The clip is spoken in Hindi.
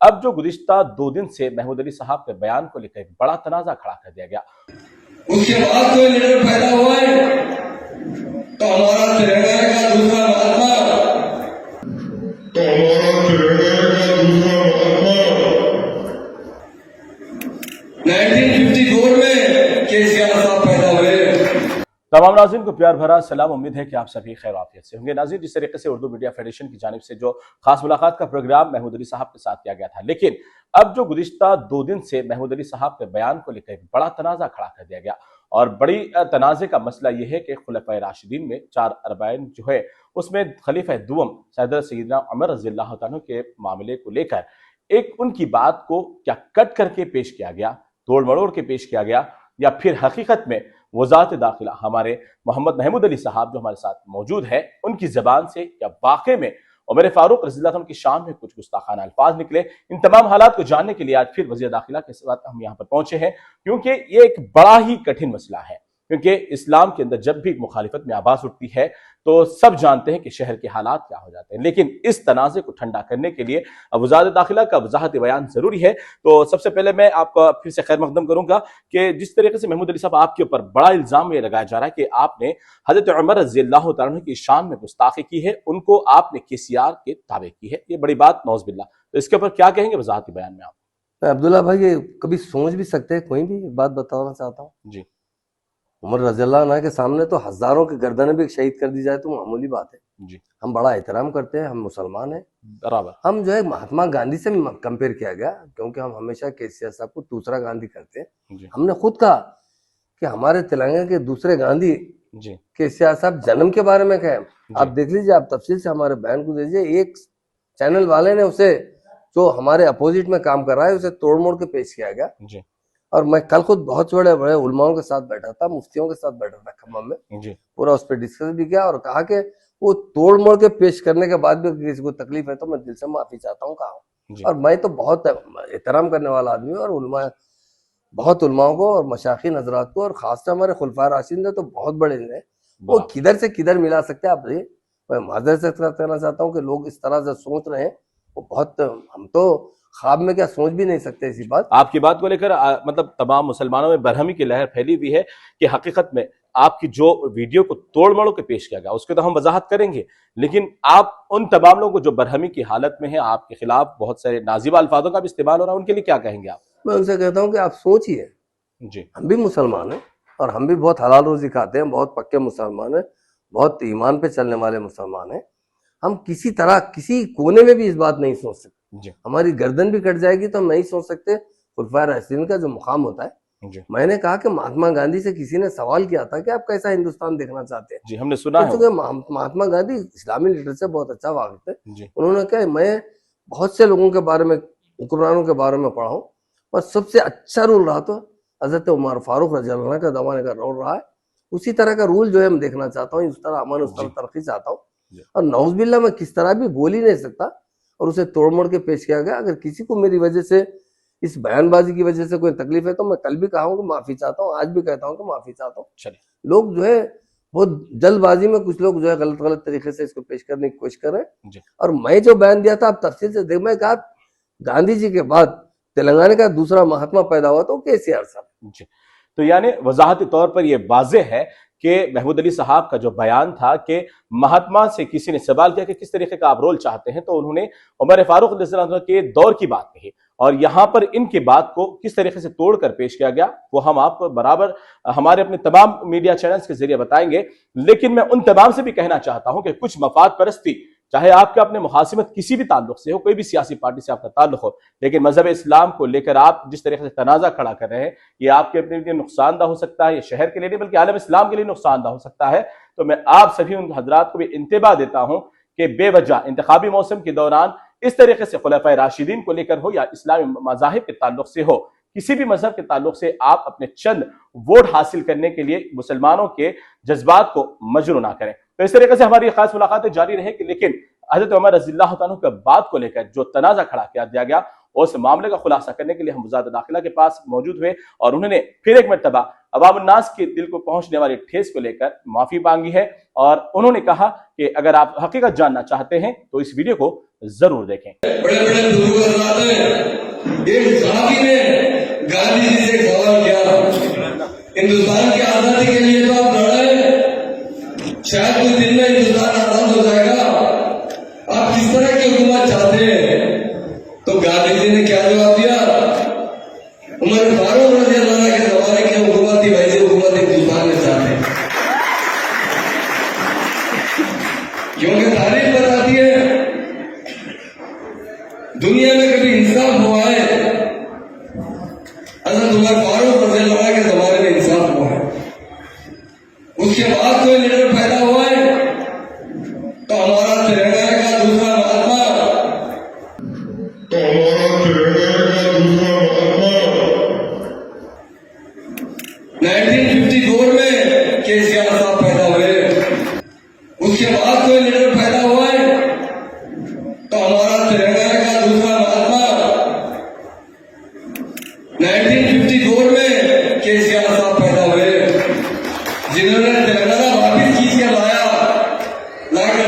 अब जो गुज़िश्ता 2 दिन से महमूद अली साहब के बयान को लेकर एक बड़ा तनाज़ा खड़ा कर दिया गया। उसके बाद कोई लीडर पैदा हुआ है तो हमारा तिरंगा का दूसरा महात्मा, तो हमारा तिरंगा का दूसरा महात्मा 1954 में केसीआर साहब पैदा हुए। तमाम नाज़रीन को प्यार भरा सलाम। उम्मीद है कि आप सभी खैर आफियत से होंगे। नाज़रीन, जिस तरीके से उर्दू मीडिया फेडरेशन की जानिब से जो खास मुलाकात का प्रोग्राम महमूद अली साहब के साथ किया गया था, लेकिन अब जो गुज़िश्ता 2 दिन से महमूद अली साहब के बयान को लेकर एक बड़ा तनाज़ा खड़ा कर दिया गया। और बड़ी तनाज़े का मसला यह है कि खुलफ़ाए राशिदीन में 4 अरबाइन जो है उसमें खलीफा दुवम सैयदना उमर रज़ियल्लाहु अन्हु के मामले को लेकर एक उनकी बात को क्या कट करके पेश किया गया, तोड़ मरोड़ के पेश किया गया, या फिर हकीकत में वज़ारत दाखिला हमारे मोहम्मद महमूद अली साहब जो हमारे साथ मौजूद है उनकी ज़बान से या वाक़ई में उमर फारूक रज़ियल्लाहु अन्हु की शान में कुछ गुस्ताखाना अल्फाज निकले। इन तमाम हालात को जानने के लिए आज फिर वज़ीर दाखिला के साथ हम यहाँ पर पहुंचे हैं, क्योंकि ये एक बड़ा ही कठिन मसला है। क्योंकि इस्लाम के अंदर जब भी मुखालिफत में आवाज़ उठती है तो सब जानते हैं कि शहर के हालात क्या हो जाते हैं, लेकिन इस तनाज़े को ठंडा करने के लिए वज़ारत दाखिला का वज़ाहत बयान ज़रूरी है। तो सबसे पहले मैं आपका फिर से खैर मकदम करूंगा कि जिस तरीके से महमूद अली साहब आपके ऊपर बड़ा इल्ज़ाम ये लगाया जा रहा है कि आपने हज़रत उमर रज़ियल्लाहु तआला अन्हु की शान में गुस्ताखी की है, उनको आपने केसीआर के ताबे की है, ये बड़ी बात नौज़ बिल्लाह। तो इसके ऊपर क्या कहेंगे वज़ाहती बयान में आप? अब्दुल्ला भाई, ये कभी सोच भी सकते हैं? कोई भी बात बताना चाहता हूँ जी। उमर रज़ियल्लाहु अन्हु के सामने तो हजारों की गर्दनें भी शहीद कर दी जाए तो मामूली बात है। जी। हम बड़ा एहतराम करते हैं, हम मुसलमान हैं। बराबर। हम जो है महात्मा गांधी से कंपेयर किया गया, क्योंकि हम हमेशा केसीआर साहब को दूसरा गांधी करते हैं। जी। हमने खुद कहा कि हमारे तेलंगाना के दूसरे गांधी जी। केसीआर साहब जन्म के बारे में कहे। आप देख लीजिए, आप तफसील से हमारे बयान को दीजिए। एक चैनल वाले ने उसे, जो हमारे अपोजिट में काम कर रहा है, उसे तोड़ मोड़ के पेश किया गया। जी। और मैं कल खुद बहुत बड़े बड़े उलमाओं के साथ बैठा था, मुफ्तियों के साथ बैठा था खम्मम में। जी। पूरा उस पर डिस्कस भी किया और कहा कि वो तोड़ मोड़ के पेश करने के बाद भी किसी को तकलीफ है तो मैं दिल से माफी चाहता हूँ कहा। और मैं तो बहुत एहतराम करने वाला आदमी हूँ, और उलमा, बहुत उलमाओं को और मशाइखीन हजरात को, और खासकर हमारे खुलफाए राशिदीन तो बहुत बड़े हैं, वो किधर से किधर मिला सकते हैं। आप मैं माजरत से कहना चाहता हूँ कि लोग इस तरह से सोच रहे हैं, वो बहुत, हम तो ख्वाब में क्या सोच भी नहीं सकते ऐसी बात। आपकी बात को लेकर मतलब तमाम मुसलमानों में बरहमी की लहर फैली हुई है कि हकीकत में आपकी जो वीडियो को तोड़ मरोड़ के पेश किया गया उसके तो हम वजाहत करेंगे, लेकिन आप उन तमाम लोगों को जो बरहमी की हालत में है, आपके खिलाफ बहुत सारे नाजिबा अल्फाजों का भी इस्तेमाल हो रहा है, उनके लिए क्या कहेंगे आप? मैं उनसे कहता हूँ कि आप सोचिए, जी, हम भी मुसलमान हैं और हम भी बहुत हलाल रोजी खाते हैं, बहुत पक्के मुसलमान हैं, बहुत ईमान पे चलने वाले मुसलमान हैं। हम किसी तरह किसी कोने में भी इस बात नहीं सोच सकते। हमारी गर्दन भी कट जाएगी तो हम नहीं सोच सकते खुलफाए राशिदीन का जो मुकाम होता है। मैंने कहा कि महात्मा गांधी से किसी ने सवाल किया था कि आप कैसा हिंदुस्तान देखना चाहते हैं। जी, हमने सुना है। क्योंकि महात्मा गांधी इस्लामी लिटरेचर बहुत अच्छा वाकिफ है। उन्होंने कहा, मैं बहुत से लोगों के बारे में, हुक्मरानों के बारे में पढ़ा हूँ, पर सबसे अच्छा रूल रहा तो हजरत उमर फारूक रज़ियल्लाहु अन्हु का जमाने का रूल रहा है। उसी तरह का रूल जो है हम देखना चाहता हूँ, उस तरह अमन, उस तरह तरक्की चाहता हूँ। और नौज़बिल्लाह मैं किस तरह भी बोल ही नहीं सकता, और उसे तोड़ मोड़ के पेश किया गया। अगर किसी को मेरी वजह से, इस बयानबाजी की वजह से कोई तकलीफ है तो मैं कल भी कहा हूँ कि माफी चाहता हूँ, आज भी कहता हूँ कि माफी चाहता हूँ। लोग जो है बहुत जल्दबाजी में, कुछ लोग जो है गलत गलत तरीके से इसको पेश करने की कोशिश कर रहे हैं। और मैं जो बयान दिया था, आप तफसील से देख, मैं कहा गांधी जी के बाद तेलंगाना का दूसरा महात्मा पैदा हुआ तो केसीआर साहब। तो यानी वजाहती तौर पर यह वाज़ेह है कि महमूद अली साहब का जो बयान था कि महात्मा से किसी ने सवाल किया कि किस तरीके का आप रोल चाहते हैं, तो उन्होंने उमर फारूक रज़ियल्लाहु अन्हु के दौर की बात कही, और यहाँ पर इनकी बात को किस तरीके से तोड़कर पेश किया गया वो हम आपको बराबर हमारे अपने तमाम मीडिया चैनल्स के जरिए बताएंगे। लेकिन मैं उन तमाम से भी कहना चाहता हूं कि कुछ मफाद परस्ती, चाहे आपके अपने मुखासिमत किसी भी ताल्लुक से हो, कोई भी सियासी पार्टी से आपका ताल्लुक हो, लेकिन मजहब इस्लाम को लेकर आप जिस तरीके से तनाज़ा खड़ा कर रहे हैं, ये आपके अपने लिए नुकसानदा हो सकता है, ये शहर के लिए नहीं बल्कि आलम इस्लाम के लिए नुकसानदा हो सकता है। तो मैं आप सभी उन हजरात को भी इंतबाह देता हूं कि बेवजह इंतखाबी मौसम के दौरान इस तरीके से खुलफाए राशिदीन को लेकर हो या इस्लामी मज़ाहिब के ताल्लुक से हो, किसी भी मजहब के ताल्लुक से आप अपने चंद वोट हासिल करने के लिए मुसलमानों के जज्बात को मजरू ना करें। तो इस तरीके से हमारी खास मुलाकातें जारी रहेगी, लेकिन हजरत उमर रज़ियल्लाहु अन्हु के बात को लेकर जो तनाज़ा खड़ा किया दिया उस मामले का खुलासा करने के लिए हम वज़ारत दाखिला के पास मौजूद हुए, और उन्होंने फिर एक मरतबा अवाम उन्नास के दिल को पहुंचने वाली ठेस को लेकर माफी मांगी है, और उन्होंने कहा कि अगर आप हकीकत जानना चाहते हैं तो इस वीडियो को जरूर देखें। बड़े बड़े गांधी जी ने क्या जवाब दिया? उमर फारूक रजी अल्लाह के जमाने की हुकूमत थी, वैसी हुकूमत हिंदुस्तान में चाहते हैं। क्योंकि तारीख बताती है दुनिया में कभी इंसाफ हुआ है, हज़रत उमर फारूक रज़ी अल्लाह के ज़माने में इंसाफ हुआ है। उसके बाद कोई लीडर पैदा हुआ है तो हमारा तिरंगा का दूसरा महात्मा 1954 में केसीआर साहब पैदा हुए। उसके बाद कोई लीडर पैदा हुआ है तो हमारा तिरंगा का दूसरा महात्मा 1954 में केसीआर साहब पैदा हुए, जिन्होंने तिरंगा वापिस खींच कर लाया, लाकर